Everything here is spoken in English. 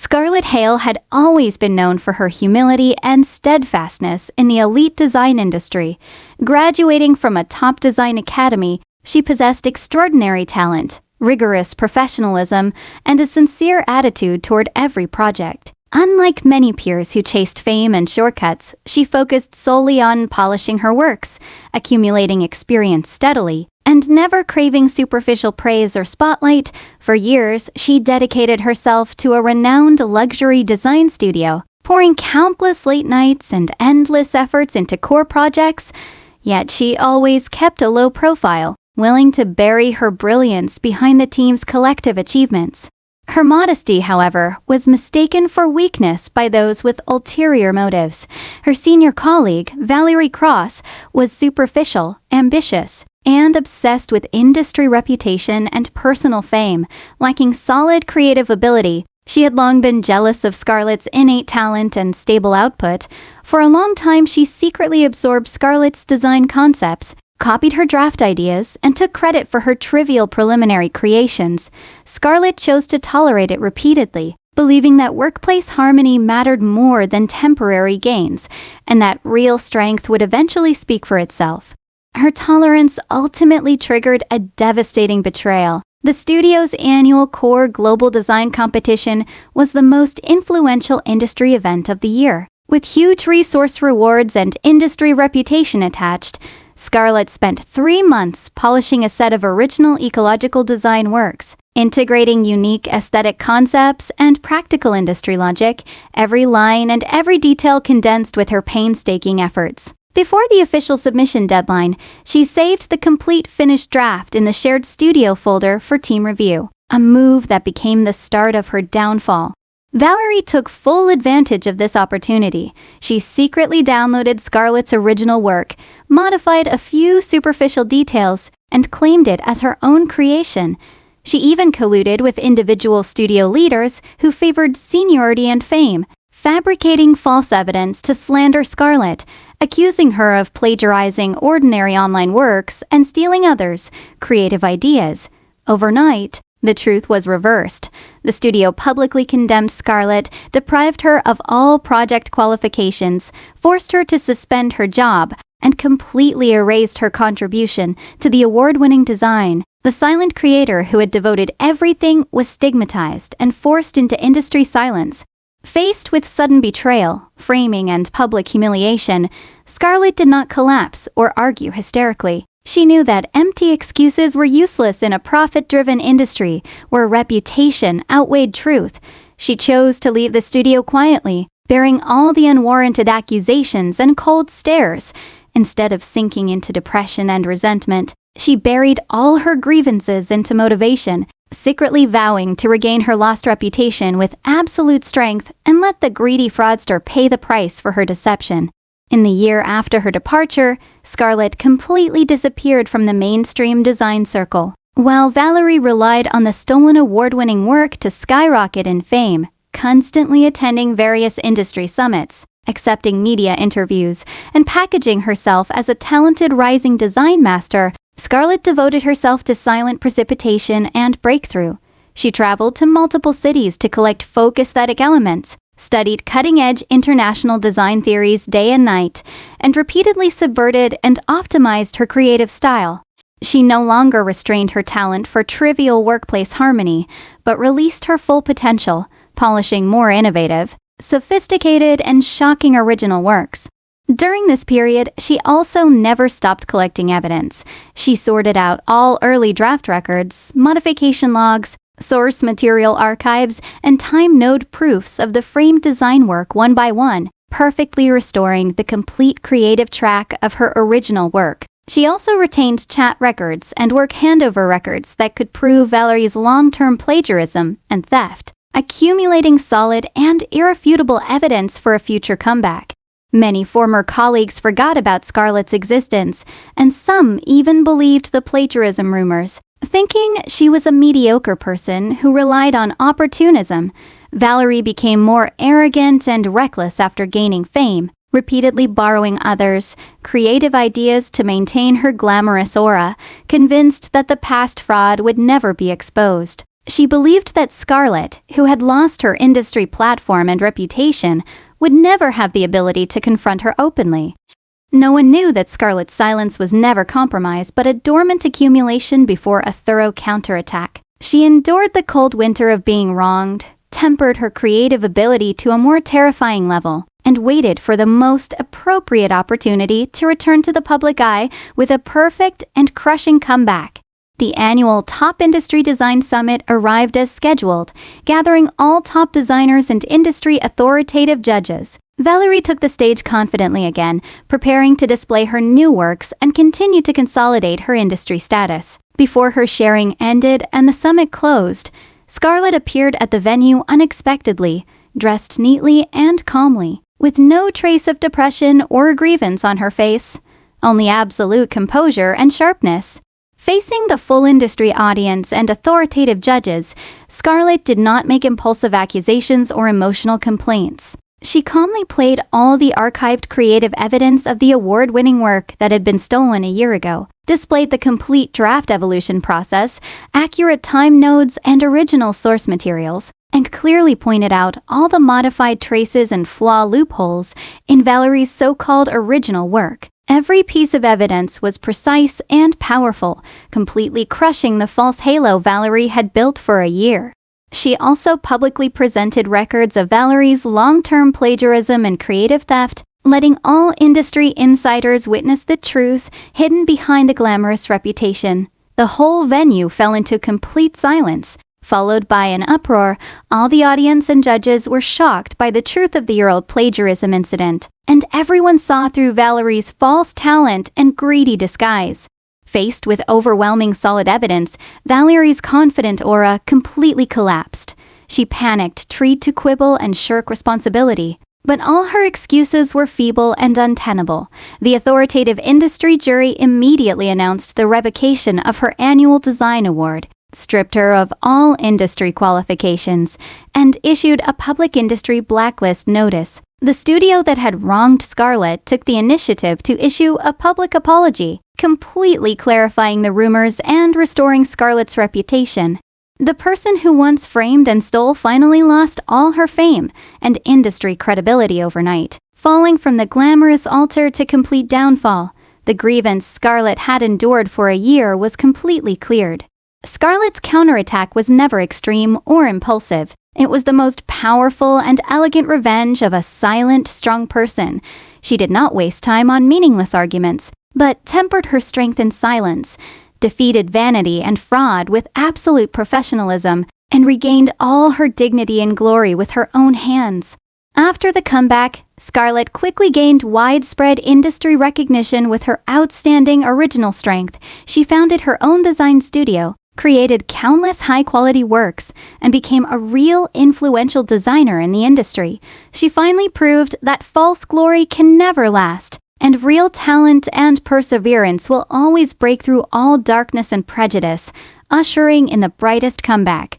Scarlett Hale had always been known for her humility and steadfastness in the elite design industry. Graduating from a top design academy, she possessed extraordinary talent, rigorous professionalism, and a sincere attitude toward every project. Unlike many peers who chased fame and shortcuts, she focused solely on polishing her works, accumulating experience steadily, and never craving superficial praise or spotlight. For years, she dedicated herself to a renowned luxury design studio, pouring countless late nights and endless efforts into core projects. Yet she always kept a low profile, willing to bury her brilliance behind the team's collective achievements. Her modesty, however, was mistaken for weakness by those with ulterior motives. Her senior colleague, Valerie Cross, was superficial, ambitious, and obsessed with industry reputation and personal fame, lacking solid creative ability. She had long been jealous of Scarlett's innate talent and stable output. For a long time, she secretly absorbed Scarlett's design concepts, copied her draft ideas, and took credit for her trivial preliminary creations. Scarlett chose to tolerate it repeatedly, believing that workplace harmony mattered more than temporary gains, and that real strength would eventually speak for itself. Her tolerance ultimately triggered a devastating betrayal. The studio's annual Core Global Design Competition was the most influential industry event of the year. With huge resource rewards and industry reputation attached, Scarlett spent 3 months polishing a set of original ecological design works, integrating unique aesthetic concepts and practical industry logic, every line and every detail condensed with her painstaking efforts. Before the official submission deadline, she saved the complete finished draft in the shared studio folder for team review, a move that became the start of her downfall. Valerie took full advantage of this opportunity. She secretly downloaded Scarlett's original work, modified a few superficial details, and claimed it as her own creation. She even colluded with individual studio leaders who favored seniority and fame, fabricating false evidence to slander Scarlett, accusing her of plagiarizing ordinary online works and stealing others' creative ideas. Overnight, the truth was reversed. The studio publicly condemned Scarlett, deprived her of all project qualifications, forced her to suspend her job, and completely erased her contribution to the award-winning design. The silent creator who had devoted everything was stigmatized and forced into industry silence. Faced with sudden betrayal, framing, and public humiliation, Scarlett did not collapse or argue hysterically. She knew that empty excuses were useless in a profit-driven industry where reputation outweighed truth. She chose to leave the studio quietly, bearing all the unwarranted accusations and cold stares. Instead of sinking into depression and resentment, she buried all her grievances into motivation, secretly vowing to regain her lost reputation with absolute strength and let the greedy fraudster pay the price for her deception. In the year after her departure, Scarlett completely disappeared from the mainstream design circle. While Valerie relied on the stolen award-winning work to skyrocket in fame, constantly attending various industry summits, accepting media interviews, and packaging herself as a talented rising design master, Scarlett devoted herself to silent precipitation and breakthrough. She traveled to multiple cities to collect folk aesthetic elements, studied cutting-edge international design theories day and night, and repeatedly subverted and optimized her creative style. She no longer restrained her talent for trivial workplace harmony, but released her full potential, polishing more innovative, sophisticated, and shocking original works. During this period, she also never stopped collecting evidence. She sorted out all early draft records, modification logs, source material archives, and time-node proofs of the framed design work one by one, perfectly restoring the complete creative track of her original work. She also retained chat records and work handover records that could prove Valerie's long-term plagiarism and theft, accumulating solid and irrefutable evidence for a future comeback. Many former colleagues forgot about Scarlett's existence, and some even believed the plagiarism rumors, thinking she was a mediocre person who relied on opportunism. Valerie became more arrogant and reckless after gaining fame, repeatedly borrowing others' creative ideas to maintain her glamorous aura, convinced that the past fraud would never be exposed. She believed that Scarlett, who had lost her industry platform and reputation, would never have the ability to confront her openly. No one knew that Scarlett's silence was never compromise but a dormant accumulation before a thorough counterattack. She endured the cold winter of being wronged, tempered her creative ability to a more terrifying level, and waited for the most appropriate opportunity to return to the public eye with a perfect and crushing comeback. The annual Top Industry Design Summit arrived as scheduled, gathering all top designers and industry authoritative judges. Valerie took the stage confidently again, preparing to display her new works and continue to consolidate her industry status. Before her sharing ended and the summit closed, Scarlett appeared at the venue unexpectedly, dressed neatly and calmly, with no trace of depression or grievance on her face, only absolute composure and sharpness. Facing the full industry audience and authoritative judges, Scarlett did not make impulsive accusations or emotional complaints. She calmly played all the archived creative evidence of the award-winning work that had been stolen a year ago, displayed the complete draft evolution process, accurate time nodes, and original source materials, and clearly pointed out all the modified traces and flaw loopholes in Valerie's so-called original work. Every piece of evidence was precise and powerful, completely crushing the false halo Valerie had built for a year. She also publicly presented records of Valerie's long-term plagiarism and creative theft, letting all industry insiders witness the truth hidden behind the glamorous reputation. The whole venue fell into complete silence. Followed by an uproar, all the audience and judges were shocked by the truth of the year-old plagiarism incident, and everyone saw through Valerie's false talent and greedy disguise. Faced with overwhelming solid evidence, Valerie's confident aura completely collapsed. She panicked, tried to quibble and shirk responsibility. But all her excuses were feeble and untenable. The authoritative industry jury immediately announced the revocation of her annual design award, stripped her of all industry qualifications, and issued a public industry blacklist notice. The studio that had wronged Scarlett took the initiative to issue a public apology, completely clarifying the rumors and restoring Scarlett's reputation. The person who once framed and stole finally lost all her fame and industry credibility overnight, falling from the glamorous altar to complete downfall. The grievance Scarlett had endured for a year was completely cleared. Scarlett's counterattack was never extreme or impulsive. It was the most powerful and elegant revenge of a silent, strong person. She did not waste time on meaningless arguments, but tempered her strength in silence, defeated vanity and fraud with absolute professionalism, and regained all her dignity and glory with her own hands. After the comeback, Scarlett quickly gained widespread industry recognition with her outstanding original strength. She founded her own design studio, created countless high-quality works, and became a real influential designer in the industry. She finally proved that false glory can never last, and real talent and perseverance will always break through all darkness and prejudice, ushering in the brightest comeback.